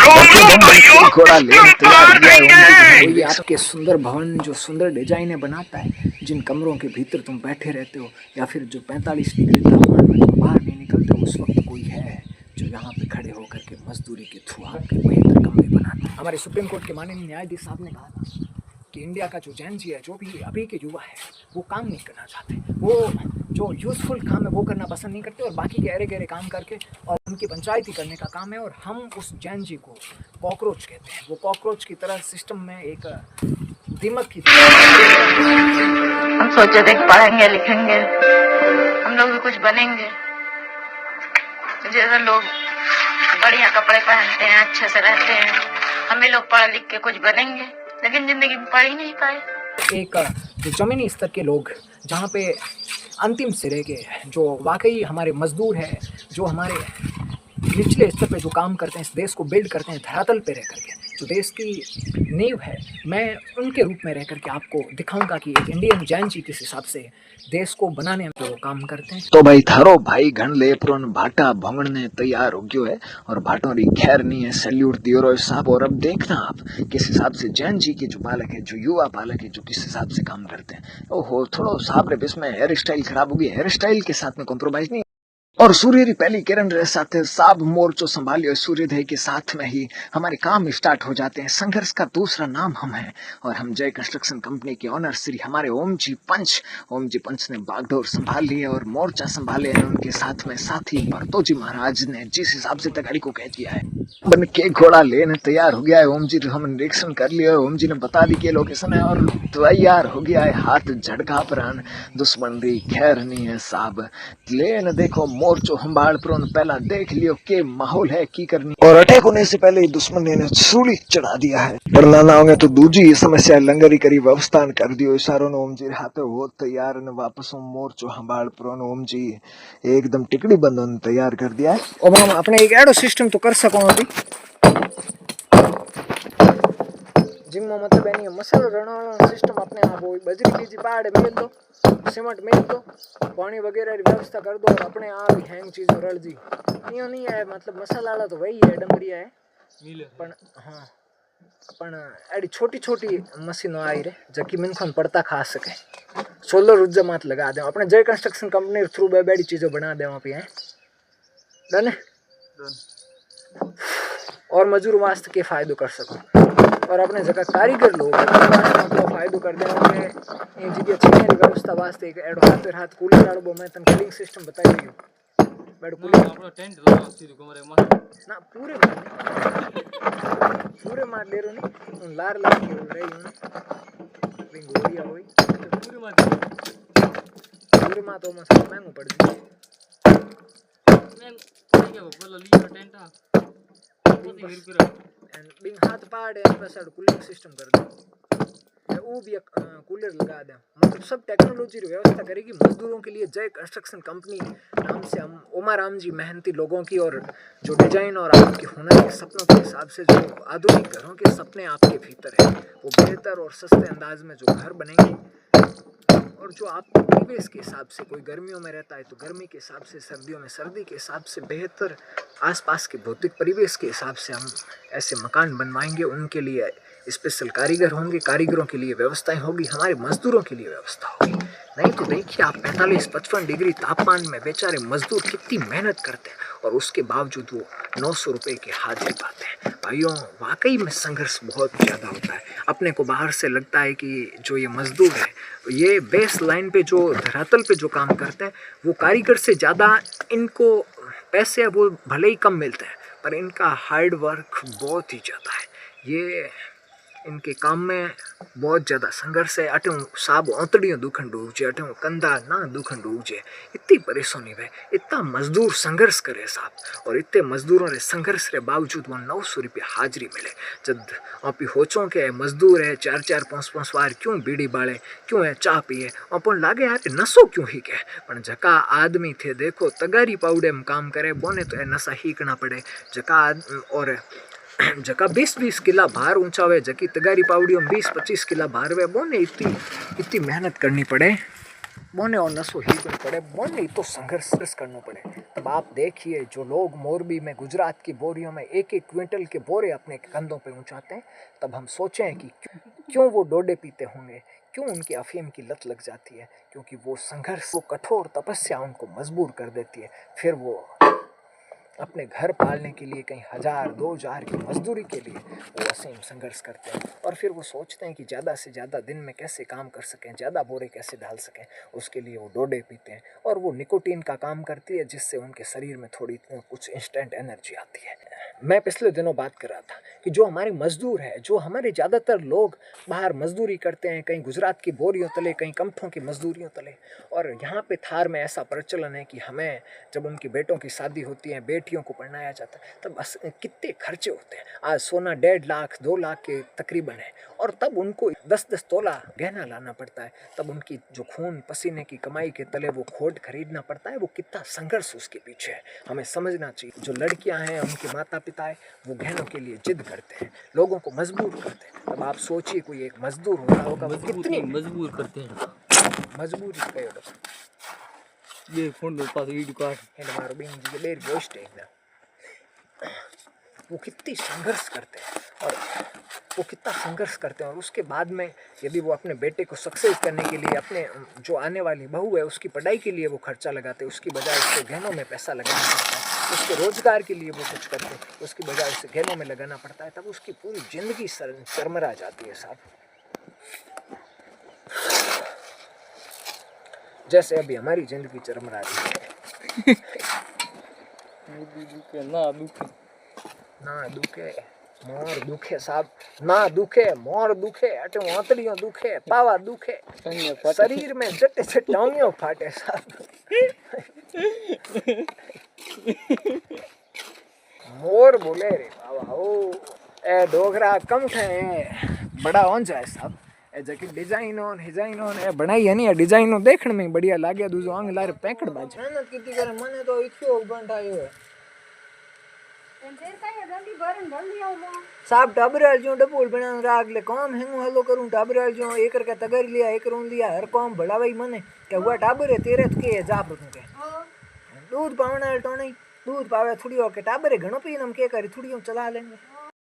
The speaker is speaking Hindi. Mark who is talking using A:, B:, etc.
A: घोड़ा लेने तैयार हो गया है ओम जी। कोई आपके सुंदर भवन जो सुंदर डिजाइने बनाता है, जिन कमरों के भीतर तुम बैठे रहते हो, या फिर जो 45 डिग्री तापमान में तुम बाहर नहीं निकलते, उस वक्त कोई है जो यहाँ पे खड़े होकर के मजदूरी के थ्रू आपके बेहतर कमरे बनाते हैं। हमारे सुप्रीम कोर्ट के माननीय न्यायाधीश साहब ने कहा था कि इंडिया का जो जैन जी है, जो भी अभी के युवा है, वो काम नहीं करना चाहते, वो जो यूज़फुल काम है वो करना पसंद नहीं करते, और बाकी के अरे गहरे काम करके और उनकी पंचायती करने का काम है। और हम उस जैन जी को कॉकरोच कहते हैं। वो कॉकरोच की तरह सिस्टम में एक दीमक की तरह।
B: हम सोचे थे पढ़ेंगे लिखेंगे, हम लोग भी कुछ बनेंगे, जैसे लोग बढ़िया कपड़े पहनते हैं, अच्छे से रहते हैं, हमें लोग पढ़ लिख के कुछ बनेंगे, लेकिन जिंदगी में पढ़ ही नहीं पाए।
A: एक जो जमीनी स्तर के लोग, जहाँ पे अंतिम सिरे के जो वाकई हमारे मजदूर हैं, जो हमारे निचले स्तर पे जो काम करते हैं, इस देश को बिल्ड करते हैं धरातल पे रह करके, जो देश की नींव है, मैं उनके रूप में रह करके आपको दिखाऊंगा कि एक इंडियन जैन जी किस हिसाब से देश को बनाने में वो काम करते हैं। तो भाई थारो भाई घन लेपरोन भाटा भोंगने तैयार हो गयो है, और भाटों री खैर नहीं है, सैल्यूट दियो रो साहब। और अब देखना आप किस हिसाब से जैन जी के जो बालक है, जो युवा बालक है, जो किस हिसाब से काम करते हैं। ओहो, थोड़ा साहब रे इसमें हेयर स्टाइल खराब होगी, हेयर स्टाइल के साथ में कॉम्प्रोमाइज नहीं। और सूर्य री पहली किरण रे साथ साब मोर्चो संभालियो सूर्योदय के साथ में ही हमारे काम स्टार्ट हो जाते हैं। संघर्ष का दूसरा नाम हम हैं, और हम जय कंस्ट्रक्शन कंपनी के ऑनर श्री हमारे ओम जी पंच ने बागडोर संभाल ली है और मोर्चा संभाले हैं। उनके साथ में साथी भरतो जी महाराज ने जिस हिसाब से तगाड़ी को कह दिया है, बन के घोड़ा लेने तैयार हो गया है। ओम जी हम निरीक्षण कर लिया, ओम जी ने बता दी कि लोकेशन है, और तैयार हो गया है। हाथ झटका प्राण दुश्मन री खैर नहीं है साहब। लेन देखो मोर्चो हंबाड़ प्रोन पहला देख लियो के माहौल है की करनी, और अटैक होने से पहले ही दुश्मन ने सूली चढ़ा दिया है। वरना ना होंगे तो दूजी समस्या लंगरी करी व्यवस्था कर दियो इशारों ने। ओम जी हाथे वो तैयार ने वापस मोर्चो हंबाड़ प्रोन ओम जी एकदम टिकड़ी बंधन तैयार कर दिया है। और हम अपने एक एडो सिस्टम तो कर सको अभी जिम में, मतलब एनी मसालो रणवाळो सिस्टम अपने आप हो, बजरी बीजी पहाड़ मेल दो, सीमेंट मेल दो, पानी वगैरह की व्यवस्था कर दो, और अपने आप ही हैंग चीज़ों रल जी यो नहीं है। मतलब मसाला वाला तो वही है, डंगरिया है, पण हाँ पण एडी छोटी छोटी मशीनों आई रे जबकि मिनखन पड़ता खा सके। सोलर ऊर्जा मात लगा दे अपने जय कंस्ट्रक्शन कंपनी थ्रू बेड़ी चीज़ों बना दे वहाँ पे है डन। और मजदूर वास्ते के फायदो कर सको, और अपने जगह कारीगर लोग अपना फायदो कर देंगे। इन जगह छीने की व्यवस्था वास्ते एक एडो हाथ कूलर डालो। मैं तन कूलिंग सिस्टम बताई रही हूँ, बेड कूलिंग अपना टेंट लगा सीधे कमरे में ना पूरे मार दे रो नहीं लार के बोल रही हूँ रिंग गोलिया होई पूरे मार तो मस्त महंगो पड़ गई मैं क्या बोलो लियो टेंट एंड बिंग हाथ पाड़ एंड पर साइड कूलिंग सिस्टम कर दे, वो भी कूलर लगा दें। मतलब सब टेक्नोलॉजी की व्यवस्था करेगी मजदूरों के लिए। जय कंस्ट्रक्शन कंपनी नाम से हम ओमाराम जी मेहनती लोगों की, और जो डिजाइन और आपके हुनर के सपनों के हिसाब से जो आधुनिक घरों के सपने आपके भीतर है, वो बेहतर और सस्ते अंदाज में जो घर बनेंगे, और जो आपके परिवेश के हिसाब से, कोई गर्मियों में रहता है तो गर्मी के हिसाब से, सर्दियों में सर्दी के हिसाब से, बेहतर आसपास के भौतिक परिवेश के हिसाब से हम ऐसे मकान बनवाएंगे। उनके लिए स्पेशल कारीगर होंगे, कारीगरों के लिए व्यवस्थाएं होगी, हमारे मजदूरों के लिए व्यवस्था होगी। नहीं तो देखिए आप 45-55 डिग्री तापमान में बेचारे मजदूर कितनी मेहनत करते हैं, और उसके बावजूद वो 900 रुपये की हाजिरी पाते हैं। भाइयों वाकई में संघर्ष बहुत ज़्यादा होता है। अपने को बाहर से लगता है कि जो ये मजदूर है, ये बेस लाइन पे जो धरातल पे जो काम करते हैं, वो कारीगर से ज़्यादा इनको पैसे वो भले ही कम मिलते हैं, पर इनका हार्ड वर्क बहुत ही ज़्यादा है। ये इनके काम में बहुत ज़्यादा संघर्ष है। अटे साब औतड़ियों दुखन डूबजे, अटे कंधा ना दुखन डूबजे, इतनी परेशानी है, इतना मजदूर संघर्ष करे साहब, और इतने मजदूरों ने संघर्ष के बावजूद वो 900 रुपये हाजिरी मिले। जब आप होचों के मजदूर है 4-4 5-5 बार क्यों बीड़ी बाले, क्यों है चाह पिए, अपन लागे यार नशो क्यों ही के, पर जका आदमी थे देखो तगारी पाउडे में काम करे, बोने तो नशा हीकना पड़े। जका और जका 20-20 किला भार ऊंचा हुए, जकी तगारी पावड़ियों में 20-25 किला भार हुए, बोने इतनी मेहनत करनी पड़े। बोने और नसो ही कुछ पड़े, बोने तो संघर्ष करना पड़े। तब आप देखिए जो लोग मोरबी में गुजरात की बोरियों में 1-1 क्विंटल के बोरे अपने कंधों पे उठाते हैं, तब हम सोचें कि क्यों वो डोडे पीते होंगे, क्यों उनकी अफीम की लत लग जाती है, क्योंकि वो संघर्ष, वो कठोर तपस्या उनको मजबूर कर देती है। फिर वो अपने घर पालने के लिए कहीं 1000-2000 की मजदूरी के लिए वो असीम संघर्ष करते हैं, और फिर वो सोचते हैं कि ज़्यादा से ज़्यादा दिन में कैसे काम कर सकें, ज़्यादा बोरे कैसे डाल सकें, उसके लिए वो डोडे पीते हैं। और वो निकोटीन का काम करती है, जिससे उनके शरीर में थोड़ी कुछ इंस्टेंट एनर्जी आती है। मैं पिछले दिनों बात कर रहा था कि जो हमारे मजदूर हैं, जो हमारे ज़्यादातर लोग बाहर मजदूरी करते हैं, कहीं गुजरात की बोरियों तले, कहीं कमठों की मजदूरियों तले, और यहाँ पे थार में ऐसा प्रचलन है कि हमें जब उनकी बेटों की शादी होती है, बेटियों को पढ़ाया जाता है, तब कितने खर्चे होते हैं। आज सोना 1.5 लाख 2 लाख के तकरीबन है, और तब उनको 10-10 तोला गहना लाना पड़ता है। तब उनकी जो खून पसीने की कमाई के तले वो खोट खरीदना पड़ता है, वो कितना संघर्ष उसके पीछे है, हमें समझना चाहिए। जो लड़कियां हैं, उनके माता पिता है, वो गहनों के लिए जिद करते हैं, लोगों को मजबूर करते हैं। तब आप सोचिए कोई एक मजदूर होता होगा, वो कितनी
C: मजबूर करते हैं।
A: मजबूरी कयो
C: ये फोन में पास वीडियो काट
A: है हमारे बेन जी के बेर गोश्त है ना, वो कितनी संघर्ष करते हैं, और वो कितना संघर्ष करते हैं। और उसके बाद में यदि वो अपने बेटे को सक्सेस करने के लिए, अपने जो आने वाली बहू है उसकी पढ़ाई के लिए वो खर्चा लगाते हैं, उसकी बजाय उसके गहनों में पैसा लगाना पड़ता है, उसके रोजगार के लिए वो कुछ करते हैं, उसकी बजाय उसे गहनों में लगाना पड़ता है, तब उसकी पूरी जिंदगी चरमरा जाती है साहब। जैसे अभी हमारी जिंदगी चरमरा रही है। ना दुखे मोर दुखे साहब, ना दुखे मोर दुखे, अटे ओतड़ियों दुखे, पावा दुखे, शरीर में जटे से टांगियों फाटे साहब। मोर बोले रे बाबा ओ ए डोगरा कम थे बड़ा हो जाए साहब। ए जकी डिजाइनो ए बनाई है नी, डिजाइनो देखने में बढ़िया लागे, दूजो आंग लारे पैकड़ बाज मेहनत कीती करे, मने तो इच्छो बनटायो है साहब। टाबराल जो डबोल बना राग ले काम हेंगो हलो करूं, टाबराल जो एक करके तगर लिया, एक रोन लिया, हर काम बड़ा भाई मने के हुआ टाबर है तेरे के जाप के दूध पावना तो नहीं, दूध पावे थोड़ी हो के टाबर है घणो पी हम के करी थोड़ी हम चला लेंगे।